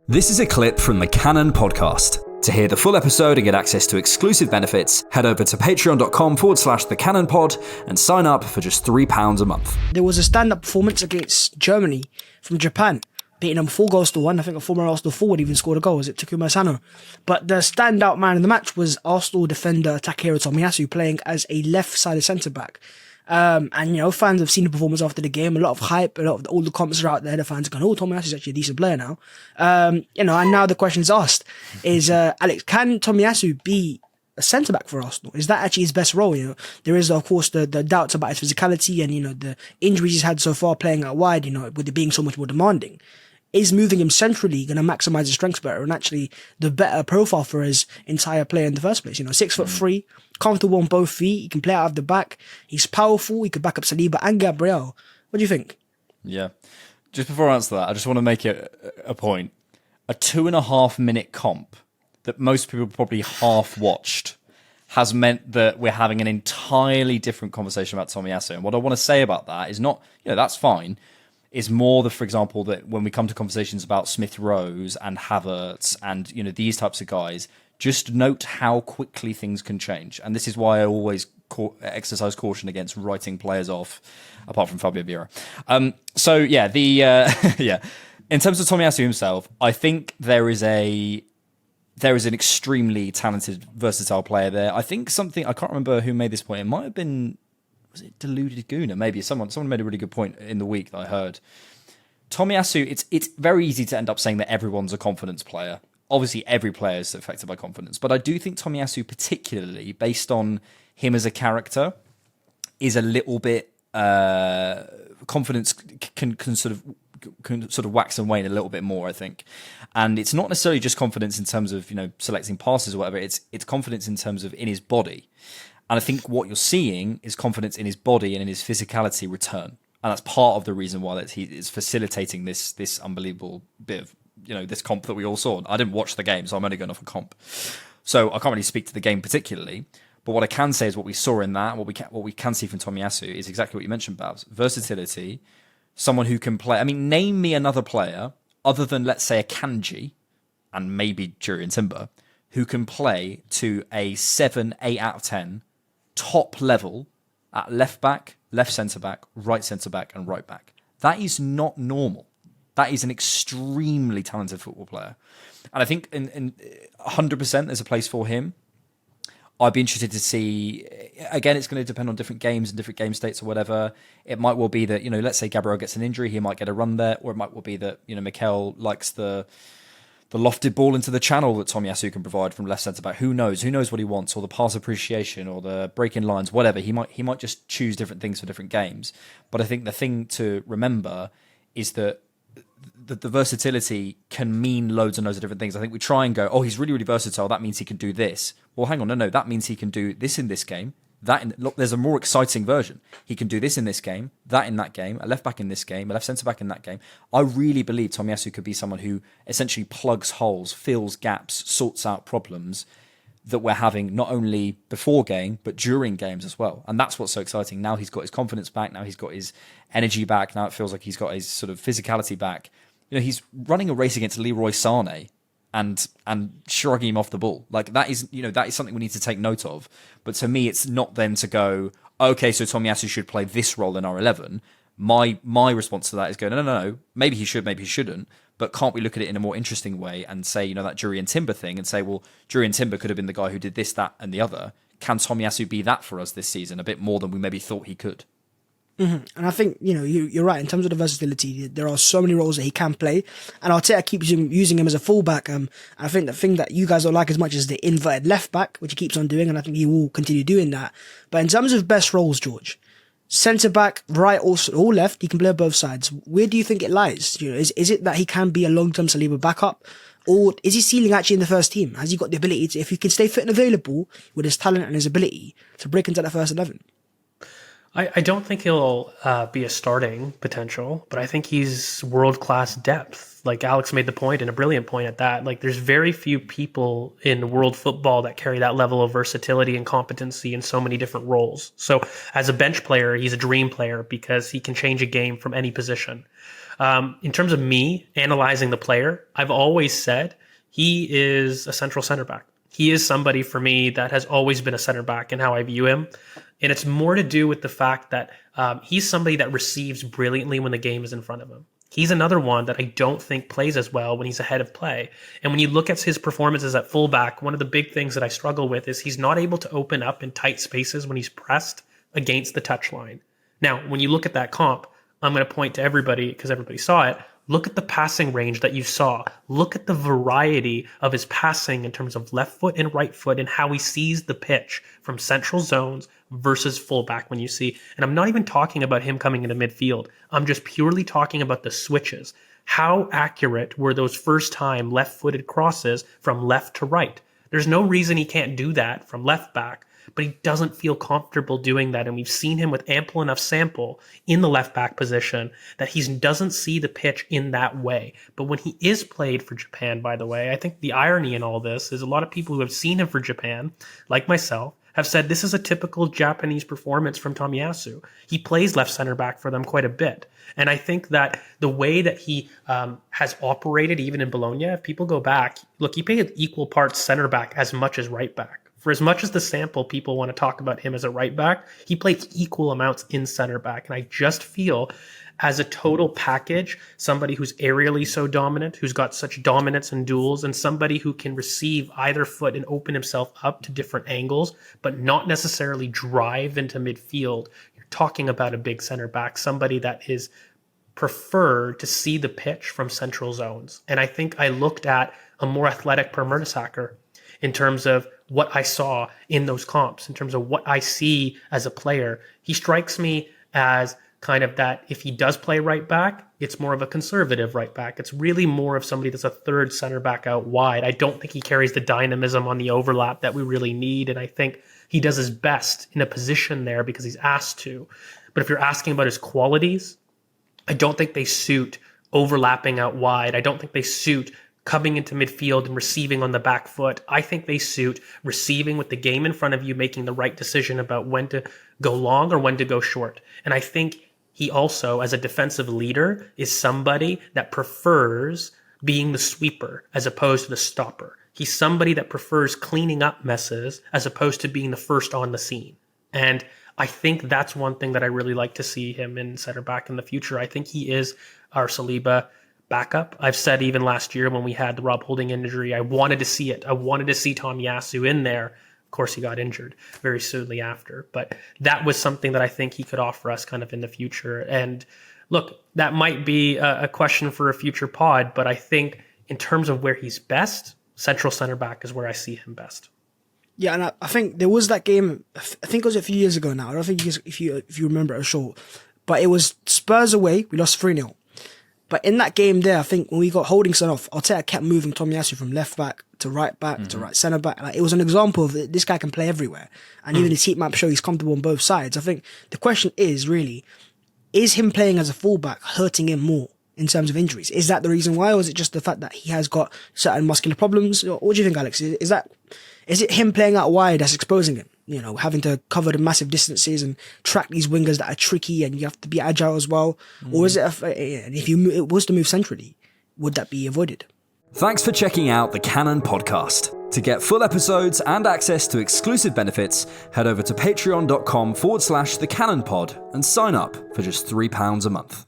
This is a clip from the Cannon podcast. To hear the full episode and get access to exclusive benefits, head over to patreon.com/thecannonpod and sign up for just £3 a month. There was a stand-up performance against Germany from Japan, beating them 4-1. I think a former Arsenal forward even scored a goal. Was it Tomiyasu? But the standout man in the match was Arsenal defender Takehiro Tomiyasu, playing as a left-sided centre-back. And, you know, fans have seen the performance after the game. A lot of hype, all the comments are out there. The fans are going, oh, Tomiyasu is actually a decent player now. You know, and now the question is asked is, Alex, can Tomiyasu be a centre-back for Arsenal? Is that actually his best role? You know, there is, of course, the doubts about his physicality and, you know, the injuries he's had so far playing out wide, you know, with it being so much more demanding. Is moving him centrally going to maximise his strengths better and actually the better profile for his entire player in the first place? You know, 6'3", comfortable on both feet. He can play out of the back. He's powerful. He could back up Saliba and Gabriel. What do you think? Yeah. Just before I answer that, I just want to make it a point. A 2.5 minute comp that most people probably half watched has meant that we're having an entirely different conversation about Tomiyasu. And what I want to say about that is not, you know, that's fine. Is more that, for example, that when we come to conversations about Smith Rowe and Havertz and, you know, these types of guys, just note how quickly things can change. And this is why I always exercise caution against writing players off, apart from Fabio Vieira. So yeah, yeah. In terms of Tomiyasu himself, I think there is an extremely talented, versatile player there. I think I can't remember who made this point. It might have been, was it Deluded Guna? Maybe someone made a really good point in the week that I heard. Tomiyasu, it's very easy to end up saying that everyone's a confidence player. Obviously, every player is affected by confidence, but I do think Tomiyasu, particularly based on him as a character, is a little bit confidence can sort of wax and wane a little bit more, I think. And it's not necessarily just confidence in terms of, you know, selecting passes or whatever. It's confidence in terms of in his body. And I think what you're seeing is confidence in his body and in his physicality return. And that's part of the reason why that he is facilitating this unbelievable bit of, you know, this comp that we all saw. I didn't watch the game, so I'm only going off a comp. So I can't really speak to the game particularly. But what I can say is what we saw in that, what we can see from Tomiyasu is exactly what you mentioned, Bhavs. Versatility, someone who can play. I mean, name me another player other than, let's say, a Kanji and maybe Jurriën Timber who can play to a 7, 8 out of 10 top level at left back, left centre back, right centre back, and right back. That is not normal. That is an extremely talented football player. And I think in 100% there's a place for him. I'd be interested to see, again, it's going to depend on different games and different game states or whatever. It might well be that, you know, let's say Gabriel gets an injury, he might get a run there, or it might well be that, you know, Mikel likes the lofted ball into the channel that Tomiyasu can provide from left centre back. Who knows? Who knows what he wants, or the pass appreciation, or the breaking lines, whatever. He might just choose different things for different games. But I think the thing to remember is that the versatility can mean loads and loads of different things. I think we try and go, oh, he's really, really versatile. That means he can do this. Well, hang on, no, that means he can do this in this game. Look, there's a more exciting version. He can do this in this game, that in that game, a left back in this game, a left centre back in that game. I really believe Tomiyasu could be someone who essentially plugs holes, fills gaps, sorts out problems that we're having not only before game, but during games as well. And that's what's so exciting. Now he's got his confidence back. Now he's got his energy back. Now it feels like he's got his sort of physicality back. You know, he's running a race against Leroy Sané and shrugging him off the ball. Like that is something we need to take note of. But to me, it's not then to go, okay, so Tomiyasu should play this role in our 11. My response to that is going, no. Maybe he should, maybe he shouldn't. But can't we look at it in a more interesting way and say, you know, that Jurriën Timber thing and say, well, Jurriën Timber could have been the guy who did this, that, and the other. Can Tomiyasu be that for us this season? A bit more than we maybe thought he could. Mm-hmm. And I think, you know, you're right in terms of the versatility. There are so many roles that he can play, and Arteta keeps using him as a fullback. I think the thing that you guys don't like as much is the inverted left back, which he keeps on doing, and I think he will continue doing that. But in terms of best roles, George, centre back, right or left, he can play on both sides. Where do you think it lies? You know, is it that he can be a long-term Saliba backup, or is he ceiling actually in the first team? Has he got the ability to, if he can stay fit and available with his talent and his ability, to break into that first 11? I don't think he'll be a starting potential, but I think he's world-class depth. Like Alex made the point, and a brilliant point at that. Like there's very few people in world football that carry that level of versatility and competency in so many different roles. So as a bench player, he's a dream player because he can change a game from any position. In terms of me analyzing the player, I've always said he is a central center back. He is somebody for me that has always been a center back in how I view him. And it's more to do with the fact that he's somebody that receives brilliantly when the game is in front of him. He's another one that I don't think plays as well when he's ahead of play. And when you look at his performances at fullback, one of the big things that I struggle with is he's not able to open up in tight spaces when he's pressed against the touchline. Now, when you look at that comp, I'm going to point to everybody because everybody saw it. Look at the passing range that you saw. Look at the variety of his passing in terms of left foot and right foot and how he sees the pitch from central zones versus fullback when you see. And I'm not even talking about him coming into midfield. I'm just purely talking about the switches. How accurate were those first time left-footed crosses from left to right? There's no reason he can't do that from left back, but he doesn't feel comfortable doing that. And we've seen him with ample enough sample in the left back position that he doesn't see the pitch in that way. But when he is played for Japan, by the way, I think the irony in all this is a lot of people who have seen him for Japan, like myself, have said this is a typical Japanese performance from Tomiyasu. He plays left center back for them quite a bit. And I think that the way that he has operated, even in Bologna, if people go back, look, he played equal parts center back as much as right back. For as much as the sample people want to talk about him as a right back, he played equal amounts in center back. And I just feel as a total package, somebody who's aerially so dominant, who's got such dominance in duels, and somebody who can receive either foot and open himself up to different angles, but not necessarily drive into midfield. You're talking about a big center back, somebody that is preferred to see the pitch from central zones. And I think I looked at a more athletic Per Mertesacker in terms of what I saw in those comps, in terms of what I see as a player. He strikes me as kind of that if he does play right back, it's more of a conservative right back. It's really more of somebody that's a third center back out wide. I don't think he carries the dynamism on the overlap that we really need. And I think he does his best in a position there because he's asked to. But if you're asking about his qualities, I don't think they suit overlapping out wide. I don't think they suit coming into midfield and receiving on the back foot. I think they suit receiving with the game in front of you, making the right decision about when to go long or when to go short. And I think he also, as a defensive leader, is somebody that prefers being the sweeper as opposed to the stopper. He's somebody that prefers cleaning up messes as opposed to being the first on the scene. And I think that's one thing that I really like to see him in center back in the future. I think he is our Saliba backup. I've said even last year when we had the Rob Holding injury, I wanted to see it. I wanted to see Tomiyasu in there. Of course, he got injured very soonly after. But that was something that I think he could offer us kind of in the future. And look, that might be a question for a future pod, but I think in terms of where he's best, central center back is where I see him best. Yeah, and I think there was that game, I think it was a few years ago now. I don't think if you remember it, sure. But it was Spurs away, we lost 3-0. But in that game there, I think when we got Holding sent off, Arteta kept moving Tomiyasu from left back to right centre back. Like, it was an example of this guy can play everywhere. And even his heat map show he's comfortable on both sides. I think the question is really, is him playing as a fullback hurting him more in terms of injuries? Is that the reason why, or is it just the fact that he has got certain muscular problems? What do you think, Alex? Is it him playing out wide that's exposing him? You know, having to cover the massive distances and track these wingers that are tricky and you have to be agile as well? Or is it, if it was to move centrally, would that be avoided? Thanks for checking out the Cannon Podcast. To get full episodes and access to exclusive benefits, head over to patreon.com/thecannonpod and sign up for just £3 a month.